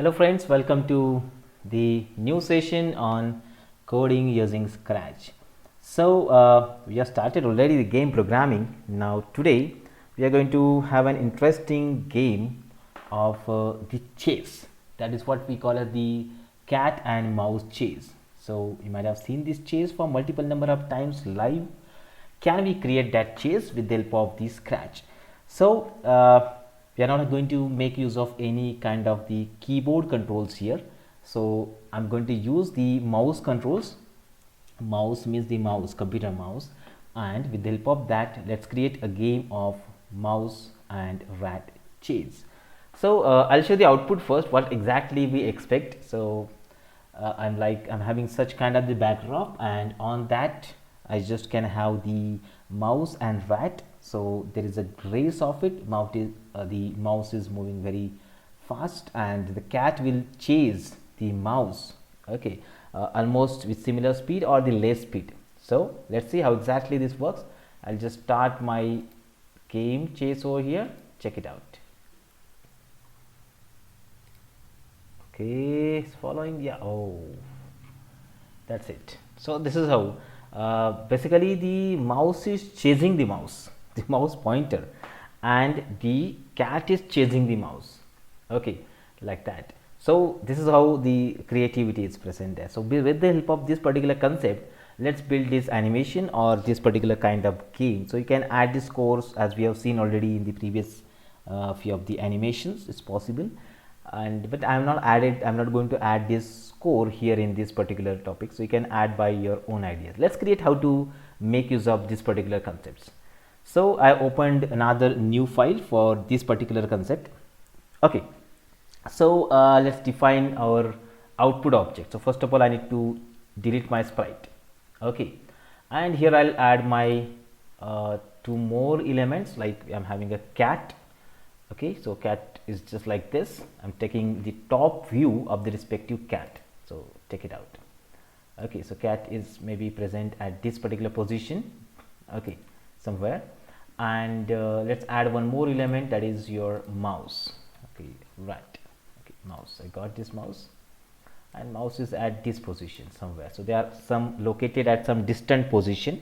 Hello friends, welcome to the new session on coding using Scratch. We have started already the game programming. Now today we are going to have an interesting game of the chase. That is what we call as the cat and mouse chase. So you might have seen this chase for multiple number of times live. Can we create that chase with the help of the Scratch? We are not going to make use of any kind of the keyboard controls here. So I'm going to use the mouse controls. Mouse means the mouse, computer mouse, and with the help of that, let's create a game of mouse and rat chase. I'll show the output first, what exactly we expect. I'm having such kind of the backdrop, and on that I just can have the mouse and rat. So there is a race of it. The mouse is moving very fast and the cat will chase the mouse, okay, almost with similar speed or the less speed. So let's see how exactly this works. I'll just start my game chase over here. Check it out. Okay, it's following. Yeah, oh, that's it. So this is how basically the mouse is chasing the mouse, the mouse pointer, and the cat is chasing the mouse, okay, like that. So this is how the creativity is present there. So with the help of this particular concept, let's build this animation or this particular kind of game. So you can add the scores as we have seen already in the previous few of the animations. It's possible, but I'm not going to add this score here in this particular topic. So you can add by your own ideas. Let's create how to make use of this particular concepts. So I opened another new file for this particular concept. Okay, so let's define our output object. So first of all, I need to delete my sprite, okay, and here I'll add my two more elements. Like I'm having a cat, okay, so cat is just like this. I'm taking the top view of the respective cat, so check it out. Okay, so cat is maybe present at this particular position, okay, somewhere. And let's add one more element, that is your mouse, okay, right, okay, mouse. I got this mouse, and mouse is at this position somewhere. So they are some located at some distant position,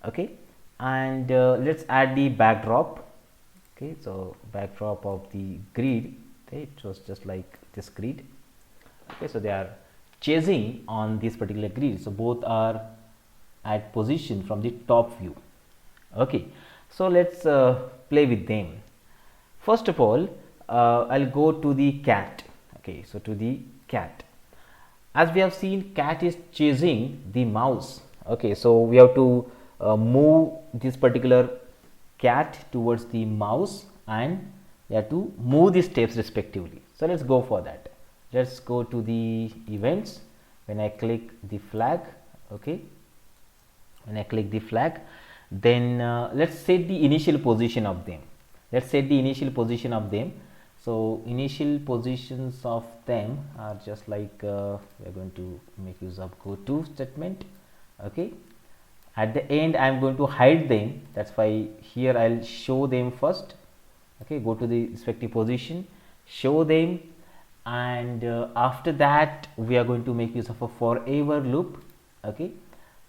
okay. And let's add the backdrop. Okay, so backdrop of the grid, okay, it was just like this grid. Okay, so they are chasing on this particular grid, so both are at position from the top view. Okay, so let's play with them. First of all, I'll go to the cat. Okay, so to the cat, as we have seen, cat is chasing the mouse. Okay, so we have to move this particular cat towards the mouse, and we have to move the steps respectively. So let's go for that. Let's go to the events. When I click the flag, okay, when I click the flag, then let's set the initial position of them. Let's set the initial position of them. So initial positions of them are just like we are going to make use of go to statement, okay. At the end, I am going to hide them. That's why here I'll show them first. Okay, go to the respective position, show them, and after that we are going to make use of a forever loop, okay,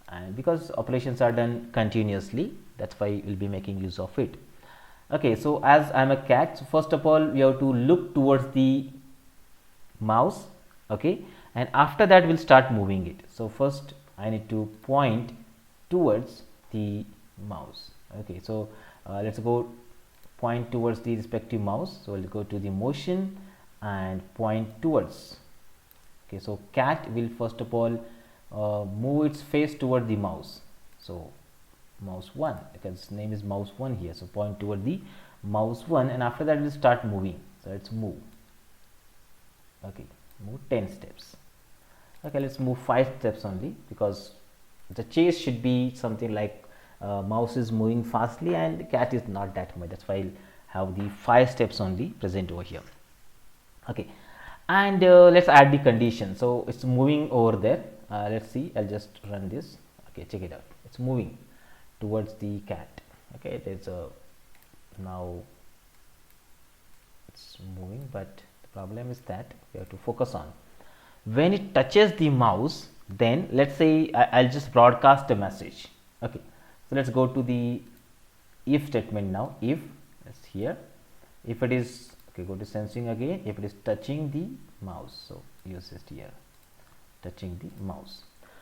and because operations are done continuously, that's why we'll be making use of it. Okay, so as I'm a cat, so first of all we have to look towards the mouse, okay, and after that we'll start moving it. So first I need to point towards the mouse. Okay, so let's go point towards the respective mouse. So we'll go to the motion and point towards. Okay, so cat will first of all move its face toward the mouse. So mouse 1, because its name is mouse 1 here, so point toward the mouse 1, and after that we'll start moving. So let's move. Okay, move 10 steps. Okay, let's move 5 steps only, because the chase should be something like mouse is moving fastly and cat is not that much. That's why I'll have the 5 steps only present over here. Okay, and let's add the condition. So it's moving over there. Let's see, I'll just run this. Okay, check it out. It's moving towards the cat. Okay, there's a now it's moving, but the problem is that we have to focus on when it touches the mouse. Then let's say I'll just broadcast a message. Okay, so let's go to the if statement now. If it's here, if it is okay, go to sensing again. If it is touching the mouse, so use it here, touching the mouse.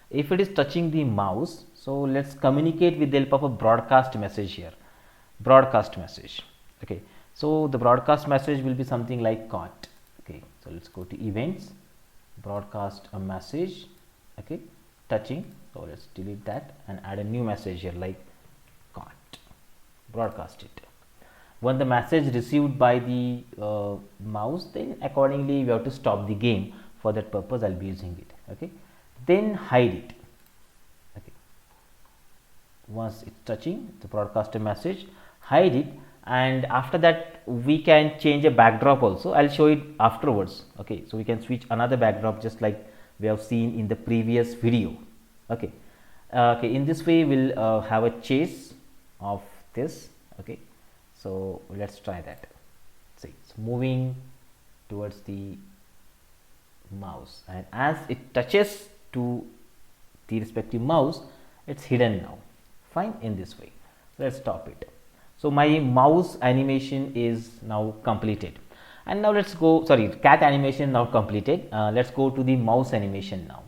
If it is touching the mouse, so let's communicate with the help of a broadcast message here. Broadcast message. Okay, so the broadcast message will be something like caught. Okay, so let's go to events, broadcast a message. Okay, touching. So let's delete that and add a new message here like caught. Broadcast it. When the message received by the mouse, then accordingly we have to stop the game. For that purpose I'll be using it. Okay, then hide it. Okay, once it's touching the broadcaster message, hide it, and after that we can change a backdrop also. I'll show it afterwards. Okay, so we can switch another backdrop just like we have seen in the previous video. Okay, okay, in this way we'll have a chase of this. Okay, so let's try that. See, it's moving towards the mouse, and as it touches to the respective mouse, it's hidden now. Fine, in this way. Let's stop it. So my mouse animation is now completed, and now let's go, sorry, cat animation now completed. Let's go to the mouse animation now.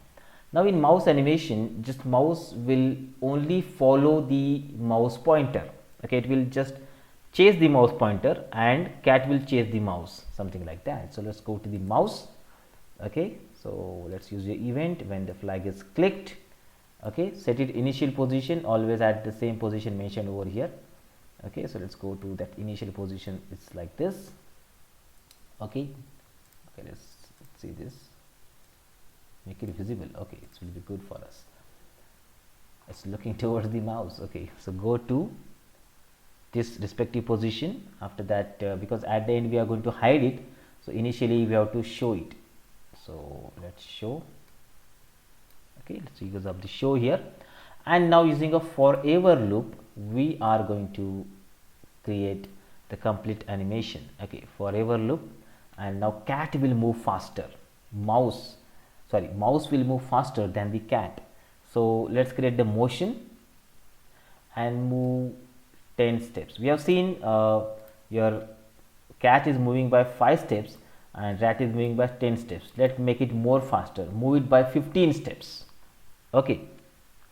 Now in mouse animation, just mouse will only follow the mouse pointer. Okay, it will just chase the mouse pointer and cat will chase the mouse, something like that. So let's go to the mouse. Okay, so let's use the event when the flag is clicked. Okay, set it initial position, always at the same position mentioned over here. Okay, so let's go to that initial position. It's like this. Okay, okay, let's see this, make it visible. Okay, it will be good for us. It's looking towards the mouse. Okay, so go to this respective position. After that, because at the end we are going to hide it, so initially we have to show it. So let's show. Okay, let's use up the show here, and now using a forever loop we are going to create the complete animation. Okay, forever loop, and now cat will move faster, mouse will move faster than the cat. So let's create the motion and move 10 steps. We have seen your cat is moving by 5 steps and rat is moving by 10 steps. Let's make it more faster, move it by 15 steps. Okay,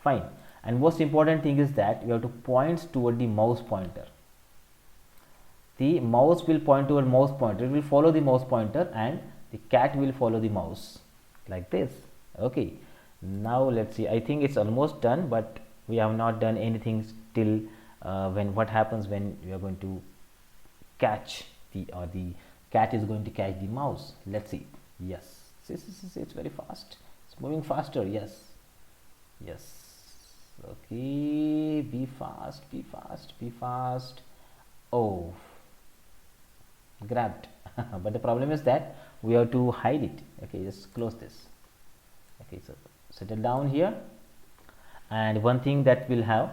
fine. And most important thing is that you have to point toward the mouse pointer. The mouse will point toward mouse pointer, it will follow the mouse pointer, and the cat will follow the mouse like this. Okay, now let's see. I think it's almost done, but we have not done anything till when what happens when we are going to catch the cat is going to catch the mouse. Let's see. Yes, see, it's very fast, it's moving faster. Yes, yes. Okay, be fast, be fast, be fast. Oh, grabbed. But the problem is that we have to hide it. Okay, just close this. Okay, so settle down here. And one thing that will have,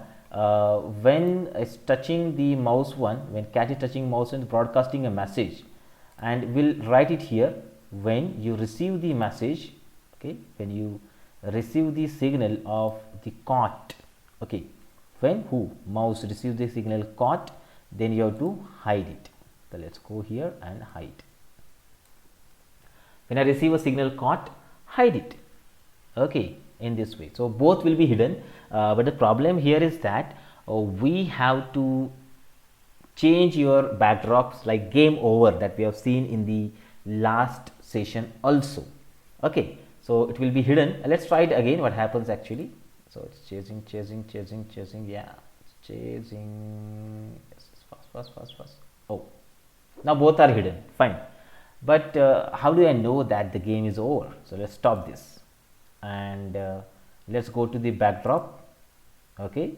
when it's touching the mouse one, when cat is touching mouse and broadcasting a message, and we'll write it here when you receive the message. Okay, when you receive the signal of the caught. Okay, when mouse receives the signal caught, then you have to hide it. So let's go here and hide. When I receive a signal caught, hide it. Okay, in this way. So both will be hidden, but the problem here is that we have to change your backdrops like game over that we have seen in the last session also. Okay, so it will be hidden. Let's try it again, what happens actually. So it's chasing, yeah, it's chasing. Yes, fast. Oh, now both are hidden. Fine, but how do I know that the game is over? So let's stop this and let's go to the backdrop. Okay,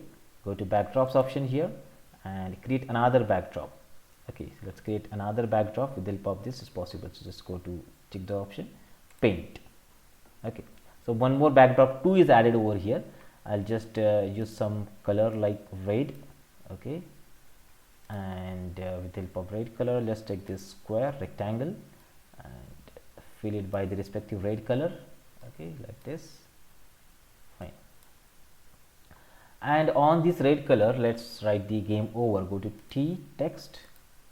go to backdrops option here and create another backdrop. Okay, so let's create another backdrop with the help of this. Is possible, so just go to tick the option, paint. Okay, so one more backdrop 2 is added over here. I'll just use some color like red. Okay, and with the help of red color, let's take this square rectangle and fill it by the respective red color. Okay, like this. Fine. And on this red color, let's write the game over. Go to T text,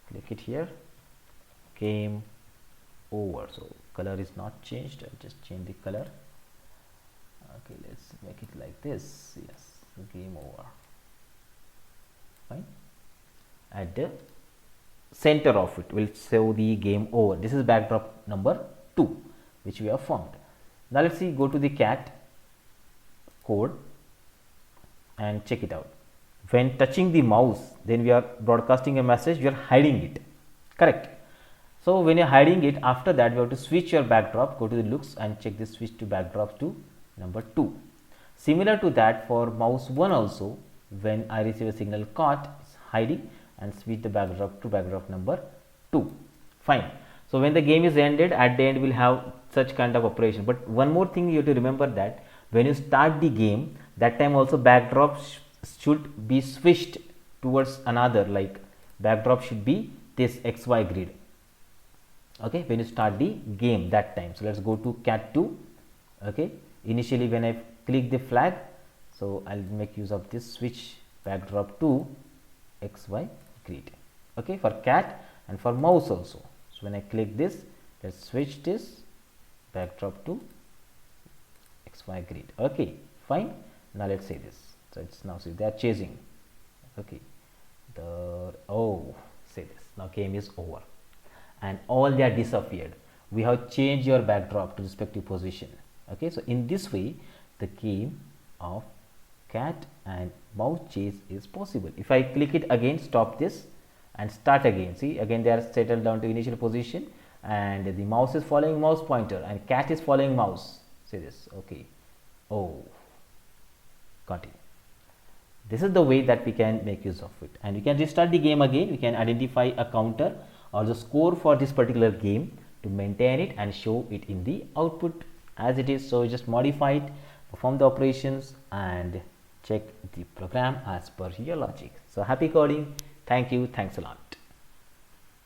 click it here, game over. So color is not changed, I'll just change the color. Okay, let's make it like this. Yes, game over. Fine. At the center of it will show the game over. This is backdrop number 2 which we have found. Now let's see, go to the cat code and check it out. When touching the mouse, then we are broadcasting a message, we are hiding it, correct? So when you're hiding it, after that you have to switch your backdrop, go to the looks and check this switch to backdrop to number 2. Similar to that for mouse 1 also, when I receive a signal caught, it's hiding, and switch the backdrop to backdrop number 2. Fine. So when the game is ended, at the end we'll have such kind of operation. But one more thing you have to remember, that when you start the game, that time also backdrop should be switched towards another, like backdrop should be this XY grid. Okay, when you start the game that time. So let's go to cat 2. Okay, initially when I click the flag, so I'll make use of this switch backdrop to XY grid. Okay, for cat and for mouse also. So when I click this, let's switch this backdrop to XY grid. Okay, fine. Now let's say this. So it's now, see, they are chasing. Okay, say this. Now game is over, and all they are disappeared. We have changed your backdrop to respective position. Okay, so in this way, the game of cat and mouse chase is possible. If I click it again, stop this and start again, see, again they are settled down to initial position, and the mouse is following mouse pointer and cat is following mouse. See this. Okay, got it. This is the way that we can make use of it, and you can restart the game again. We can identify a counter or the score for this particular game to maintain it and show it in the output as it is. So you just modify it, perform the operations, and check the program as per your logic. So happy coding. Thank you. Thanks a lot.